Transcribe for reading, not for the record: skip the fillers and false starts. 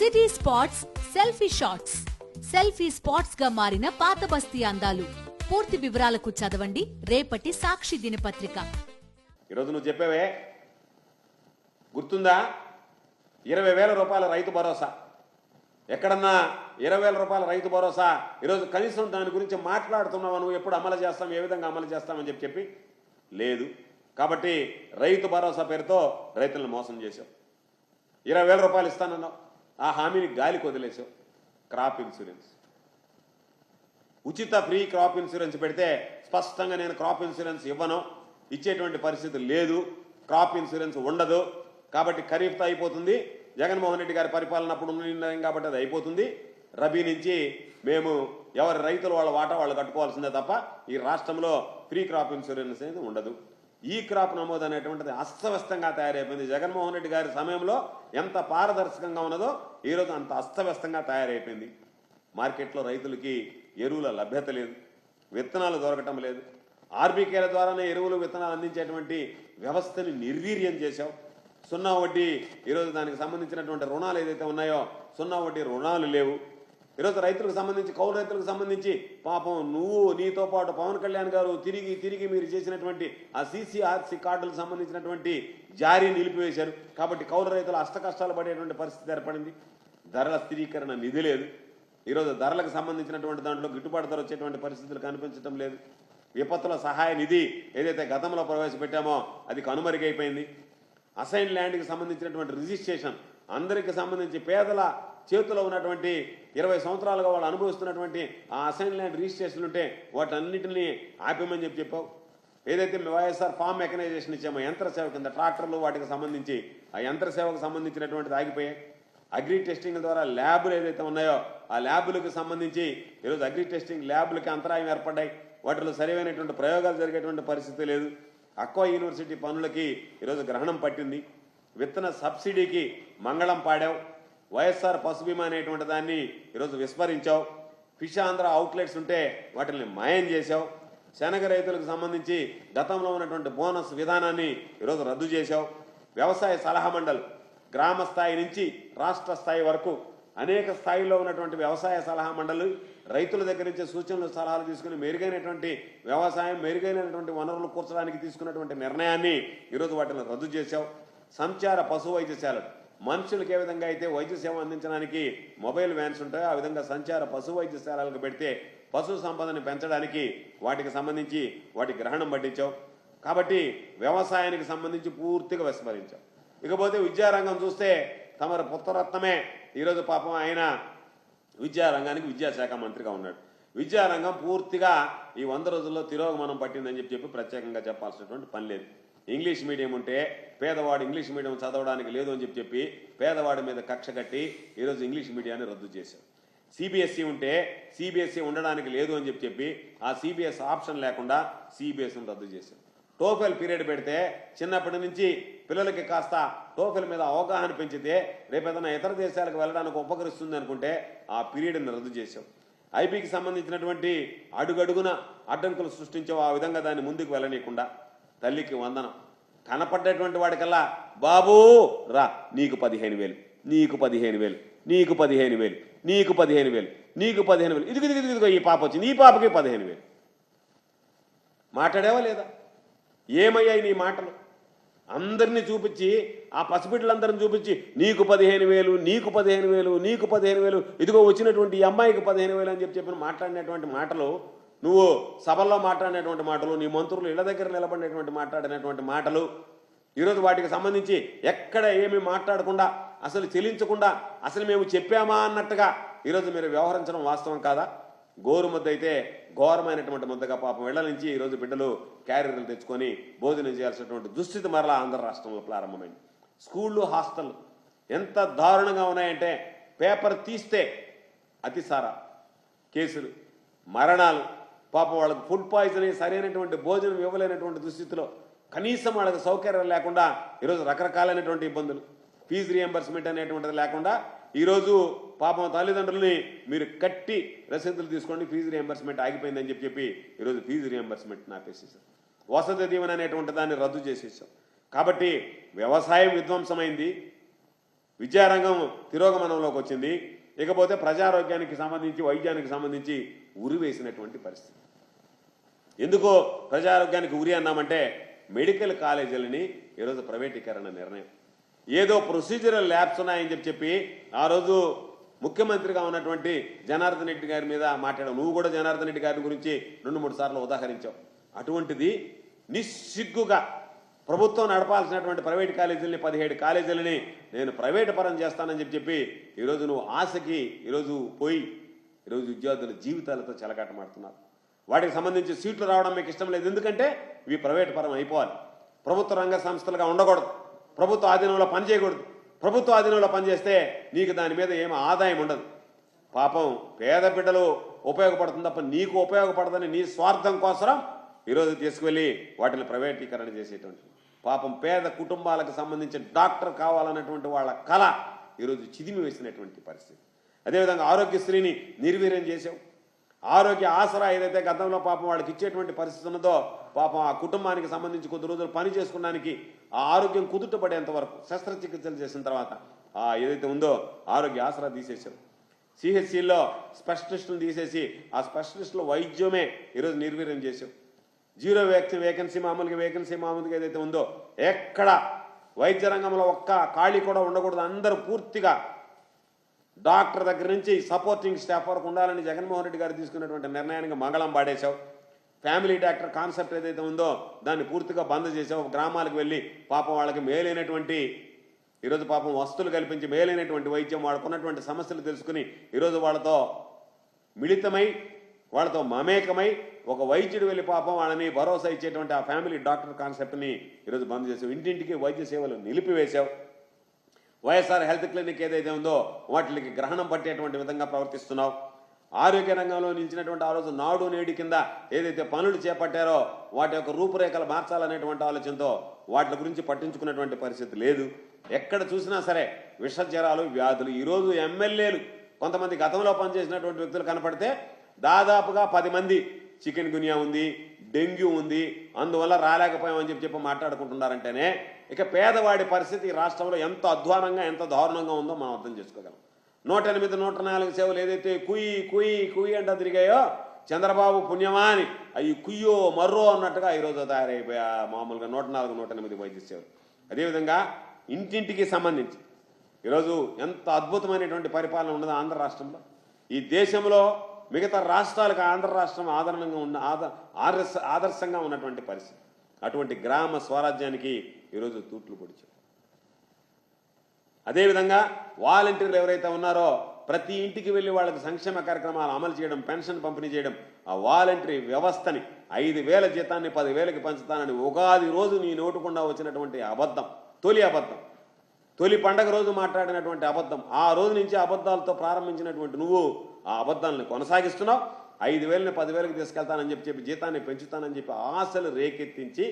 City spots selfie shots. Selfie spots గా మారిన పాత బస్తీ అందాలు. పూర్తి వివరాలకు చదవండి రేపటి సాక్షి దినపత్రిక. ఈరోజు నువ్వు చెప్పావే గుర్తుందా? 20,000 రూపాయల రైతు భరోసా. ఎక్కడన్నా 20,000 రూపాయల రైతు భరోసా ఈరోజు కనీసం దాని గురించి మాట్లాడుతున్నావు. నువ్వు ఎప్పుడు అమలు చేస్తాం, ఏ విధంగా అమలు చేస్తామని చెప్పి లేదు. కాబట్టి రైతు భరోసా పేరుతో రైతులను మోసం చేశావు. 20,000 రూపాయలు ఇస్తానన్నావు, ఆ హామీని గాలికి వదిలేసావు. క్రాప్ ఇన్సూరెన్స్, ఉచిత ఫ్రీ క్రాప్ ఇన్సూరెన్స్ పెడితే స్పష్టంగా నేను క్రాప్ ఇన్సూరెన్స్ ఇవ్వను, ఇచ్చేటువంటి పరిస్థితి లేదు, క్రాప్ ఇన్సూరెన్స్ ఉండదు, కాబట్టి ఖరీఫ్తో అయిపోతుంది, జగన్మోహన్ రెడ్డి గారి పరిపాలన అప్పుడు నిర్ణయం కాబట్టి అది అయిపోతుంది, రబీ నుంచి మేము ఎవరి రైతులు వాళ్ళ వాటా వాళ్ళు కట్టుకోవాల్సిందే తప్ప ఈ రాష్ట్రంలో ఫ్రీ క్రాప్ ఇన్సూరెన్స్ అనేది ఉండదు. ఈ క్రాప్ నమోదు అనేటువంటిది అస్తవ్యస్తంగా తయారైపోయింది. జగన్మోహన్ రెడ్డి గారి సమయంలో ఎంత పారదర్శకంగా ఉన్నదో ఈరోజు అంత అస్తవ్యస్తంగా తయారైపోయింది. మార్కెట్లో రైతులకి ఎరువుల లభ్యత లేదు, విత్తనాలు దొరకటం లేదు. ఆర్బీకేల ద్వారానే ఎరువులు విత్తనాలు అందించేటువంటి వ్యవస్థని నిర్వీర్యం చేశావు. సున్నా వడ్డీ ఈరోజు దానికి సంబంధించినటువంటి రుణాలు ఏదైతే ఉన్నాయో సున్నా వడ్డీ రుణాలు లేవు. ఈరోజు రైతులకు సంబంధించి, కౌలు రైతులకు సంబంధించి పాపం నువ్వు నీతో పాటు పవన్ కళ్యాణ్ గారు తిరిగి మీరు చేసినటువంటి ఆ CCRC కార్డులకు సంబంధించినటువంటి జారీ నిలిపివేశారు. కాబట్టి కౌలు రైతులు అష్టకష్టాలు పడేటువంటి పరిస్థితి ఏర్పడింది. ధరల స్థిరీకరణ నిధి లేదు. ఈరోజు ధరలకు సంబంధించినటువంటి దాంట్లో గిట్టుబాటు ధర వచ్చేటువంటి పరిస్థితులు కనిపించడం లేదు. విపత్తుల సహాయ నిధి ఏదైతే గతంలో ప్రవేశపెట్టామో అది కనుమరుగైపోయింది. అసైన్ ల్యాండ్కి సంబంధించినటువంటి రిజిస్ట్రేషన్ అందరికి సంబంధించి పేదల చేతిలో ఉన్నటువంటి 20 సంవత్సరాలుగా వాళ్ళు అనుభవిస్తున్నటువంటి ఆ అసైన్ ల్యాండ్ రిజిస్ట్రేషన్ ఉంటే వాటన్నిటిని ఆపేమని చెప్పావు. ఏదైతే వైఎస్ఆర్ ఫామ్ మెకనైజేషన్ ఇచ్చామో యంత్ర సేవ కింద ట్రాక్టర్లు వాటికి సంబంధించి ఆ యంత్ర సేవకు సంబంధించినటువంటిది ఆగిపోయాయి. అగ్రి టెస్టింగ్ ద్వారా ల్యాబులు ఏదైతే ఉన్నాయో ఆ ల్యాబులకు సంబంధించి ఈరోజు అగ్రి టెస్టింగ్ ల్యాబులకి అంతరాయం ఏర్పడ్డాయి. వాటిలో సరైనటువంటి ప్రయోగాలు జరిగేటువంటి పరిస్థితి లేదు. అక్వా యూనివర్సిటీ పనులకి ఈరోజు గ్రహణం పట్టింది. విత్తన సబ్సిడీకి మంగళం పాడావు. వైఎస్ఆర్ పశు బీమా అనేటువంటి దాన్ని ఈరోజు విస్మరించావు. ఫిష్ ఆంధ్ర అవుట్లెట్స్ ఉంటే వాటిని మాయం చేశావు. శనగ రైతులకు సంబంధించి గతంలో ఉన్నటువంటి బోనస్ విధానాన్ని ఈరోజు రద్దు చేశావు. వ్యవసాయ సలహా మండలి గ్రామ స్థాయి నుంచి రాష్ట్ర స్థాయి వరకు అనేక స్థాయిలో ఉన్నటువంటి వ్యవసాయ సలహా మండలి రైతుల దగ్గర నుంచి సూచనలు సలహాలు తీసుకుని మెరుగైనటువంటి వ్యవసాయం, మెరుగైనటువంటి వనరులు కూర్చడానికి తీసుకున్నటువంటి నిర్ణయాన్ని ఈరోజు వాటిని రద్దు చేశావు. సంచార పశు వైద్యశాలలు మనుషులకు ఏ విధంగా అయితే వైద్య సేవ అందించడానికి మొబైల్ వ్యాన్స్ ఉంటాయో ఆ విధంగా సంచార పశు వైద్యశాలలకు పెడితే పశు సంపదని పెంచడానికి వాటికి సంబంధించి వాటి గ్రహణం పట్టించావు. కాబట్టి వ్యవసాయానికి సంబంధించి పూర్తిగా విస్మరించావు. ఇకపోతే విద్యారంగం చూస్తే తమరు పుత్రరత్నమే ఈరోజు పాపం ఆయన విద్యారంగానికి విద్యాశాఖ మంత్రిగా ఉన్నాడు. విద్యారంగం పూర్తిగా ఈ 100 రోజుల్లో తిరోగమనం పట్టిందని చెప్పి ప్రత్యేకంగా చెప్పాల్సినటువంటి పని లేదు. ఇంగ్లీష్ మీడియం ఉంటే పేదవాడు ఇంగ్లీష్ మీడియం చదవడానికి లేదు అని చెప్పి పేదవాడి మీద కక్ష కట్టి ఈరోజు ఇంగ్లీష్ మీడియాన్ని రద్దు చేశారు. CBSE ఉంటే CBSE ఉండడానికి లేదు అని చెప్పి ఆ CBS ఆప్షన్ లేకుండా CBSEని రద్దు చేశారు. టోఫెల్ పీరియడ్ పెడితే చిన్నప్పటి నుంచి పిల్లలకి కాస్త టోఫెల్ మీద అవగాహన పెంచితే రేపు ఏదైనా ఇతర దేశాలకు వెళ్ళడానికి ఉపకరిస్తుంది అనుకుంటే ఆ పీరియడ్ని రద్దు చేశావు. IBకి సంబంధించినటువంటి అడుగడుగున అడ్డంకులు సృష్టించావు. ఆ విధంగా దాన్ని ముందుకు వెళ్ళనీయకుండా తల్లికి వందనం కనపడ్డటువంటి వాడికల్లా బాబూ రా నీకు 15,000, నీకు 15,000, నీకు 15,000, నీకు 15,000, నీకు 15,000, ఇదిగో ఈ పాప వచ్చింది, ఈ పాపకి 15,000. మాట్లాడేవా లేదా? ఏమయ్యాయి నీ మాటలు? అందరినీ చూపించి ఆ పసిబిడ్డలందరిని చూపించి నీకు 15,000, నీకు 15,000, నీకు 15,000, ఇదిగో వచ్చినటువంటి ఈ అమ్మాయికి 15,000 అని చెప్పి మాట్లాడినటువంటి మాటలు, నువ్వు సభల్లో మాట్లాడినటువంటి మాటలు, నీ మంత్రులు ఇళ్ల దగ్గర నిలబడినటువంటి మాట్లాడినటువంటి మాటలు, ఈరోజు వాటికి సంబంధించి ఎక్కడ ఏమి మాట్లాడకుండా అసలు చెల్లించకుండా అసలు మేము చెప్పామా అన్నట్టుగా ఈరోజు మీరు వ్యవహరించడం వాస్తవం కాదా? గోరు ముద్ద అయితే ఘోరమైనటువంటి ముద్దగా పాపం ఇళ్ల నుంచి ఈరోజు బిడ్డలు క్యారియర్లు తెచ్చుకొని భోజనం చేయాల్సినటువంటి దుస్థితి మరలా ఆంధ్ర రాష్ట్రంలో ప్రారంభమైంది. స్కూళ్ళు, హాస్టళ్ళు ఎంత దారుణంగా ఉన్నాయంటే పేపర్ తీస్తే అతిసార కేసులు, మరణాలు, పాపం వాళ్ళకు ఫుడ్ పాయిజన్ అయ్యి సరైనటువంటి భోజనం ఇవ్వలేనటువంటి దుస్థితిలో కనీసం వాళ్ళకి సౌకర్యం లేకుండా ఈరోజు రకరకాలైనటువంటి ఇబ్బందులు, ఫీజు రియంబర్స్మెంట్ అనేటువంటిది లేకుండా ఈరోజు పాపం తల్లిదండ్రులని మీరు కట్టి రసీదులు తీసుకోండి, ఫీజు రియంబర్స్మెంట్ ఆగిపోయిందని చెప్పి ఈరోజు ఫీజు రియంబర్స్మెంట్ ఆపేసేసాం. వసతి దీవెన అనేటువంటి దాన్ని రద్దు చేసేసాం. కాబట్టి వ్యవసాయం విధ్వంసమైంది, విద్యారంగం తిరోగమనంలోకి వచ్చింది. ఇకపోతే ప్రజారోగ్యానికి సంబంధించి వైద్యానికి సంబంధించి ఉరి వేసినటువంటి పరిస్థితి. ఎందుకో ప్రజారోగ్యానికి ఉరి అన్నామంటే మెడికల్ కాలేజీలని ఈరోజు ప్రైవేటీకరణ నిర్ణయం, ఏదో ప్రొసీజరల్ ల్యాబ్స్ ఉన్నాయని చెప్పి ఆ రోజు ముఖ్యమంత్రిగా ఉన్నటువంటి జనార్దన్ రెడ్డి గారి మీద మాట్లాడావు. నువ్వు కూడా జనార్దన్ రెడ్డి గారి గురించి 2-3 సార్లు ఉదాహరించావు. అటువంటిది నిస్సిగ్గుగా ప్రభుత్వం నడపాల్సినటువంటి ప్రైవేట్ కాలేజీలని 17 కాలేజీలని నేను ప్రైవేట్ పరం చేస్తానని చెప్పి ఈరోజు నువ్వు ఆశకి ఈరోజు పోయి ఈరోజు విద్యార్థుల జీవితాలతో చెలగాటమాడుతున్నారు. వాటికి సంబంధించి సీట్లు రావడం మీకు ఇష్టం లేదు. ఎందుకంటే ఇవి ప్రైవేట్ పరం అయిపోవాలి, ప్రభుత్వ రంగ సంస్థలుగా ఉండకూడదు, ప్రభుత్వ ఆధీనంలో పనిచేయకూడదు. ప్రభుత్వ ఆధీనంలో పనిచేస్తే నీకు దాని మీద ఏమి ఆదాయం ఉండదు. పాపం పేద బిడ్డలు ఉపయోగపడుతుంది తప్ప నీకు ఉపయోగపడదని నీ స్వార్థం కోసం ఈరోజు తీసుకువెళ్ళి వాటిని ప్రైవేటీకరణ చేసేటువంటి పాపం పేద కుటుంబాలకు సంబంధించిన డాక్టర్ కావాలన్నటువంటి వాళ్ళ కళ ఈరోజు చిదిమి వేసినటువంటి పరిస్థితి. అదేవిధంగా ఆరోగ్యశ్రీని నిర్వీర్యం చేసావు. ఆరోగ్య ఆసరా ఏదైతే గతంలో పాపం వాళ్ళకి ఇచ్చేటువంటి పరిస్థితి ఉన్నదో పాపం ఆ కుటుంబానికి సంబంధించి కొద్ది రోజులు పని చేసుకోవడానికి ఆ ఆరోగ్యం కుదుటపడేంత వరకు శస్త్రచికిత్సలు చేసిన తర్వాత ఏదైతే ఉందో ఆరోగ్య ఆసరా తీసేసావు. సిహెచ్సిలో స్పెషలిస్టులు తీసేసి ఆ స్పెషలిస్టుల వైద్యమే ఈరోజు నిర్వీర్యం చేసావు. జీరో వేకెన్సీ మామూలుగా ఏదైతే ఉందో ఎక్కడ వైద్య రంగంలో ఒక్క ఖాళీ కూడా ఉండకూడదు, అందరూ పూర్తిగా డాక్టర్ దగ్గర నుంచి సపోర్టింగ్ స్టాఫ్ వరకు ఉండాలని జగన్మోహన్ రెడ్డి గారు తీసుకున్నటువంటి నిర్ణయానికి మంగళం పాడేశావు. ఫ్యామిలీ డాక్టర్ కాన్సెప్ట్ ఏదైతే ఉందో దాన్ని పూర్తిగా బంద్ చేసావు. గ్రామాలకు వెళ్ళి పాపం వాళ్ళకి మేలైనటువంటి ఈరోజు పాపం వస్తువులు కల్పించి మేలైనటువంటి వైద్యం వాళ్ళకున్నటువంటి సమస్యలు తెలుసుకుని ఈరోజు వాళ్ళతో మిళితమై వాళ్ళతో మమేకమై ఒక వైద్యుడు వెళ్ళి పాపం వాళ్ళని భరోసా ఇచ్చేటువంటి ఆ ఫ్యామిలీ డాక్టర్ కాన్సెప్ట్ని ఈరోజు బంద్ చేసావు. ఇంటింటికి వైద్య సేవలు నిలిపివేశావు. వైఎస్ఆర్ హెల్త్ క్లినిక్ ఏదైతే ఉందో వాటికి గ్రహణం పట్టేటువంటి విధంగా ప్రవర్తిస్తున్నావు. ఆరోగ్య రంగంలో నిలిచినటువంటి ఆ రోజు నాడు నేడు కింద ఏదైతే పనులు చేపట్టారో వాటి యొక్క రూపురేఖలు మార్చాలనేటువంటి ఆలోచనతో వాటి గురించి పట్టించుకున్నటువంటి పరిస్థితి లేదు. ఎక్కడ చూసినా సరే విషజ్వరాలు, వ్యాధులు. ఈరోజు ఎమ్మెల్యేలు కొంతమంది గతంలో పనిచేసినటువంటి వ్యక్తులు కనపడితే దాదాపుగా 10 మంది చికెన్ గునియా ఉంది, డెంగ్యూ ఉంది, అందువల్ల రాలేకపోయామని చెప్పి మాట్లాడుకుంటున్నారంటేనే ఇక పేదవాడి పరిస్థితి ఈ రాష్ట్రంలో ఎంత అధ్వానంగా ఎంత దారుణంగా ఉందో మనం అర్థం చేసుకోగలం. 108, 104 సేవలు ఏదైతే కుయ్యి అంటూ తిరిగాయో చంద్రబాబు పుణ్యమా అని అవి కుయ్యో మర్రో అన్నట్టుగా ఈరోజు తయారైపోయా మామూలుగా 104, 108 వైద్య సేవలు. అదేవిధంగా ఇంటింటికి సంబంధించి ఈరోజు ఎంత అద్భుతమైనటువంటి పరిపాలన ఉన్నదో ఆంధ్ర రాష్ట్రంలో. ఈ దేశంలో మిగతా రాష్ట్రాలకు ఆంధ్ర రాష్ట్రం ఆదరణంగా ఉన్న ఆదర్శంగా ఉన్నటువంటి పరిస్థితి. అటువంటి గ్రామ స్వరాజ్యానికి ఈరోజు తూట్లు పొడిచారు. అదేవిధంగా వాలంటీర్లు ఎవరైతే ఉన్నారో ప్రతి ఇంటికి వెళ్ళి వాళ్ళకి సంక్షేమ కార్యక్రమాలు అమలు చేయడం, పెన్షన్ పంపిణీ చేయడం, ఆ వాలంటరీ వ్యవస్థని 5,000 జీతాన్ని 10,000కి పంచుతానని ఉగాది రోజు నీ నోటుకుండా వచ్చినటువంటి అబద్ధం, తొలి అబద్ధం, తొలి పండగ రోజు మాట్లాడినటువంటి అబద్ధం. ఆ రోజు నుంచి అబద్ధాలతో ప్రారంభించినటువంటి నువ్వు ఆ అబద్ధాలను కొనసాగిస్తున్నావు. 5,000ని 10,000కి తీసుకెళ్తానని చెప్పి జీతాన్ని పెంచుతానని చెప్పి ఆశలు రేకెత్తించి